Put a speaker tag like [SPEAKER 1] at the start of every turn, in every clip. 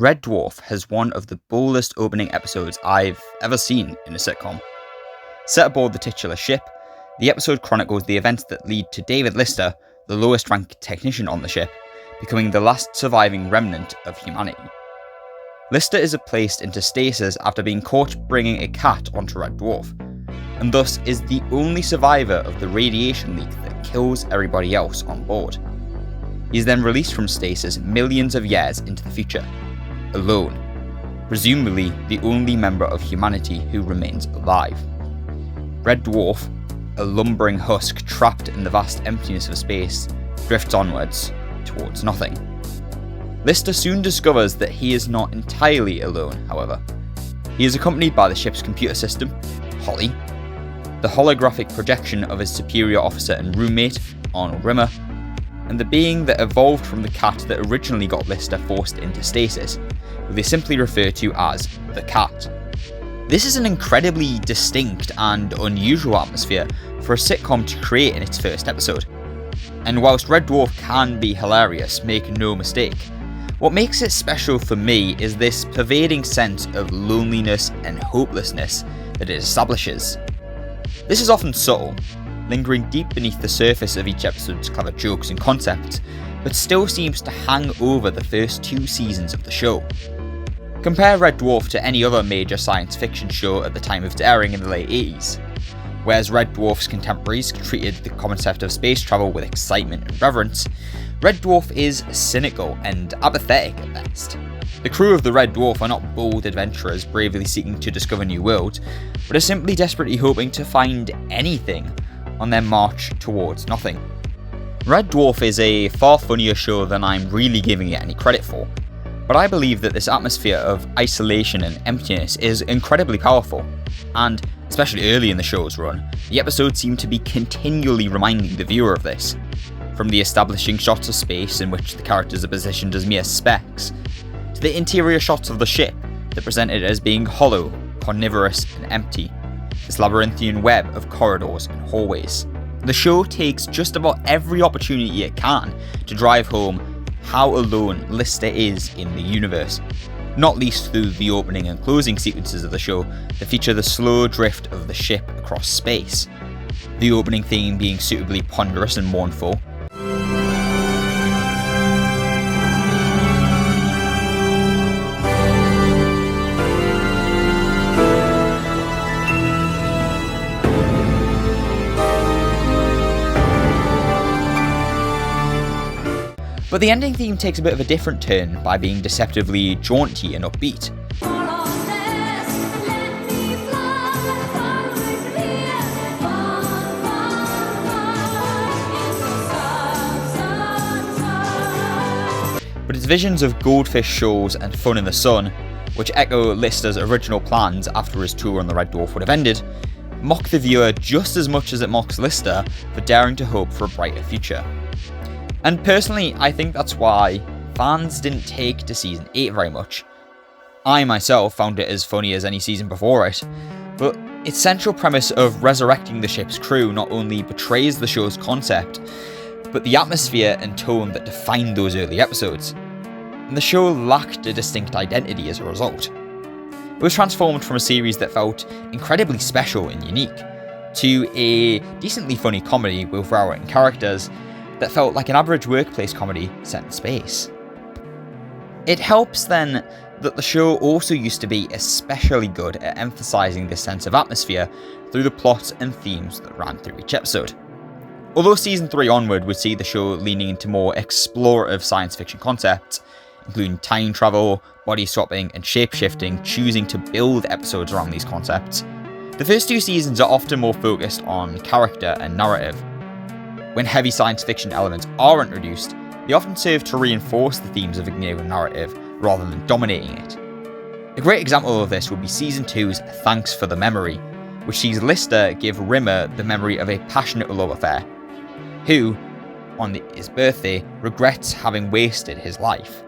[SPEAKER 1] Red Dwarf has one of the boldest opening episodes I've ever seen in a sitcom. Set aboard the titular ship, the episode chronicles the events that lead to David Lister, the lowest ranked technician on the ship, becoming the last surviving remnant of humanity. Lister is placed into stasis after being caught bringing a cat onto Red Dwarf, and thus is the only survivor of the radiation leak that kills everybody else on board. He is then released from stasis millions of years into the future, alone, presumably the only member of humanity who remains alive. Red Dwarf, a lumbering husk trapped in the vast emptiness of space, drifts onwards, towards nothing. Lister soon discovers that he is not entirely alone, however. He is accompanied by the ship's computer system, Holly, the holographic projection of his superior officer and roommate, Arnold Rimmer, and the being that evolved from the cat that originally got Lister forced into stasis, who they simply refer to as the Cat. This is an incredibly distinct and unusual atmosphere for a sitcom to create in its first episode. And whilst Red Dwarf can be hilarious, make no mistake, what makes it special for me is this pervading sense of loneliness and hopelessness that it establishes. This is often subtle, lingering deep beneath the surface of each episode's clever jokes and concepts, but still seems to hang over the first 2 seasons of the show. Compare Red Dwarf to any other major science fiction show at the time of its airing in the late 80s. Whereas Red Dwarf's contemporaries treated the concept of space travel with excitement and reverence, Red Dwarf is cynical and apathetic at best. The crew of the Red Dwarf are not bold adventurers bravely seeking to discover new worlds, but are simply desperately hoping to find anything on their march towards nothing. Red Dwarf is a far funnier show than I'm really giving it any credit for, but I believe that this atmosphere of isolation and emptiness is incredibly powerful, and especially early in the show's run, the episodes seem to be continually reminding the viewer of this. From the establishing shots of space in which the characters are positioned as mere specks, to the interior shots of the ship that present it as being hollow, carnivorous and empty, this labyrinthian web of corridors and hallways. The show takes just about every opportunity it can to drive home how alone Lister is in the universe, not least through the opening and closing sequences of the show that feature the slow drift of the ship across space, the opening theme being suitably ponderous and mournful. But the ending theme takes a bit of a different turn by being deceptively jaunty and upbeat. But its visions of goldfish shows and fun in the sun, which echo Lister's original plans after his tour on the Red Dwarf would have ended, mock the viewer just as much as it mocks Lister for daring to hope for a brighter future. And personally, I think that's why fans didn't take to season 8 very much. I myself found it as funny as any season before it, but its central premise of resurrecting the ship's crew not only betrays the show's concept, but the atmosphere and tone that defined those early episodes. And the show lacked a distinct identity as a result. It was transformed from a series that felt incredibly special and unique, to a decently funny comedy with well-written characters that felt like an average workplace comedy set in space. It helps then that the show also used to be especially good at emphasising this sense of atmosphere through the plots and themes that ran through each episode. Although season 3 onward would see the show leaning into more explorative science fiction concepts, including time travel, body swapping and shape-shifting, choosing to build episodes around these concepts, the first 2 seasons are often more focused on character and narrative. When heavy science fiction elements are introduced, they often serve to reinforce the themes of a given narrative rather than dominating it. A great example of this would be season 2's Thanks for the Memory, which sees Lister give Rimmer the memory of a passionate love affair, who, on his birthday, regrets having wasted his life.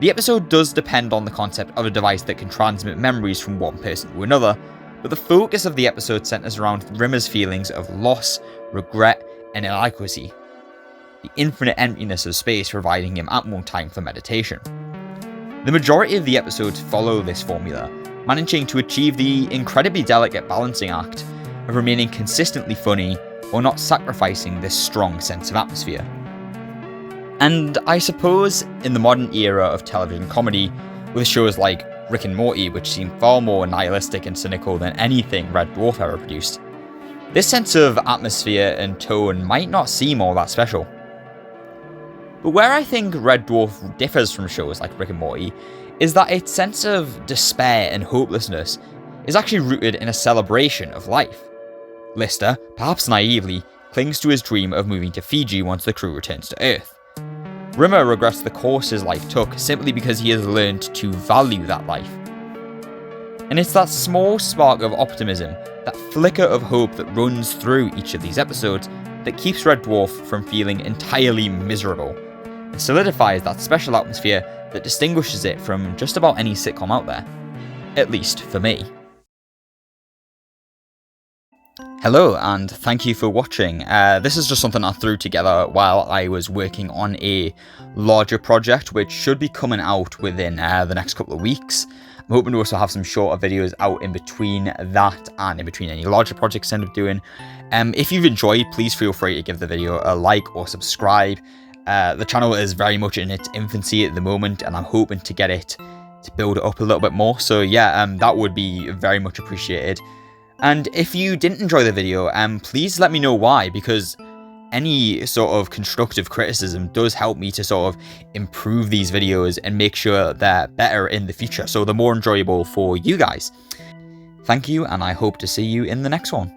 [SPEAKER 1] The episode does depend on the concept of a device that can transmit memories from one person to another, but the focus of the episode centers around Rimmer's feelings of loss, regret, and inadequacy, the infinite emptiness of space providing him ample time for meditation. The majority of the episodes follow this formula, managing to achieve the incredibly delicate balancing act of remaining consistently funny or not sacrificing this strong sense of atmosphere. And I suppose in the modern era of television comedy, with shows like Rick and Morty, which seem far more nihilistic and cynical than anything Red Dwarf ever produced, this sense of atmosphere and tone might not seem all that special. But where I think Red Dwarf differs from shows like Rick and Morty is that its sense of despair and hopelessness is actually rooted in a celebration of life. Lister, perhaps naively, clings to his dream of moving to Fiji once the crew returns to Earth. Rimmer regrets the course his life took simply because he has learned to value that life. And it's that small spark of optimism, that flicker of hope that runs through each of these episodes that keeps Red Dwarf from feeling entirely miserable, and solidifies that special atmosphere that distinguishes it from just about any sitcom out there. At least for me. Hello, and thank you for watching. This is just something I threw together while I was working on a larger project, which should be coming out within the next couple of weeks. I'm hoping to also have some shorter videos out in between that and in between any larger projects I end up doing. If you've enjoyed, please feel free to give the video a like or subscribe. The channel is very much in its infancy at the moment, and I'm hoping to get it to build it up a little bit more. So yeah, that would be very much appreciated. And if you didn't enjoy the video, please let me know why, because any sort of constructive criticism does help me to sort of improve these videos and make sure they're better in the future, so they're more enjoyable for you guys. Thank you, and I hope to see you in the next one.